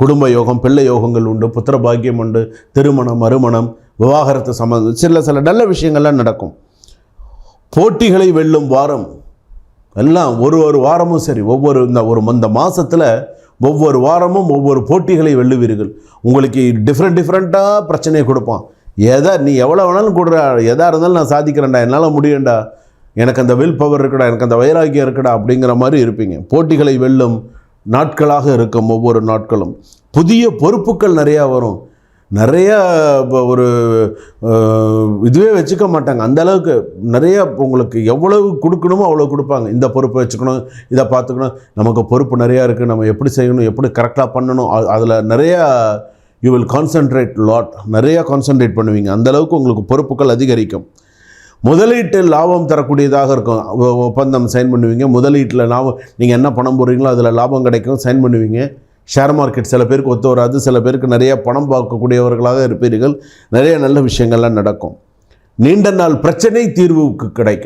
குடும்ப யோகம், பிள்ளை யோகங்கள் உண்டு, புத்திர பாக்கியம் உண்டு, திருமணம், மறுமணம், விவாகரத்து சம்பந்தம் சில நல்ல விஷயங்கள்லாம் நடக்கும். போட்டிகளை வெல்லும் வாரம் எல்லாம் ஒரு வாரமும் சரி, இந்த மாதத்தில் ஒவ்வொரு வாரமும் ஒவ்வொரு போட்டிகளை வெல்லுவீர்கள். உங்களுக்கு டிஃப்ரெண்ட்டாக பிரச்சனையை கொடுப்பான். நீ எவ்வளோ வேணாலும் கொடுறா, எதாக இருந்தாலும் நான் சாதிக்கிறேன்டா, என்னால் முடியும்டா, எனக்கு அந்த வில் பவர் இருக்குடா, எனக்கு அந்த வைராக்கியம் இருக்குடா அப்படிங்கிற மாதிரி இருப்பீங்க. போட்டிகளை வெல்லும் நாட்களாக இருக்கும் ஒவ்வொரு நாட்களும். புதிய பொறுப்புகள் நிறையா வரும். நிறையா ஒரு இதுவே வச்சுக்க மாட்டாங்க. அந்த அளவுக்கு நிறையா உங்களுக்கு எவ்வளவு கொடுக்கணுமோ அவ்வளோ கொடுப்பாங்க. இந்த பொறுப்பை வச்சுக்கணும், இதை பார்த்துக்கணும், நமக்கு பொறுப்பு நிறையா இருக்குது, நம்ம எப்படி செய்யணும், எப்படி கரெக்டாக பண்ணணும், அதில் நிறையா யூ வில் கான்சன்ட்ரேட் லாட், நிறையா கான்சன்ட்ரேட் பண்ணுவீங்க. அந்தளவுக்கு உங்களுக்கு பொறுப்புகள் அதிகரிக்கும். முதலீட்டு லாபம் தரக்கூடியதாக இருக்கும். ஒப்பந்தம் சைன் பண்ணுவீங்க. முதலீட்டில் லாபம், நீங்கள் என்ன பணம் போடுறீங்களோ அதில் லாபம் கிடைக்கும், சைன் பண்ணுவீங்க. ஷேர் மார்க்கெட் சில பேருக்கு ஒத்து வராது, சில பேருக்கு நிறைய பணம் பார்க்கக்கூடியவர்களாக இருப்பீர்கள். நிறைய நல்ல விஷயங்கள்லாம் நடக்கும். நீண்ட நாள் பிரச்சனை தீர்வுக்கு கிடைக்கும்.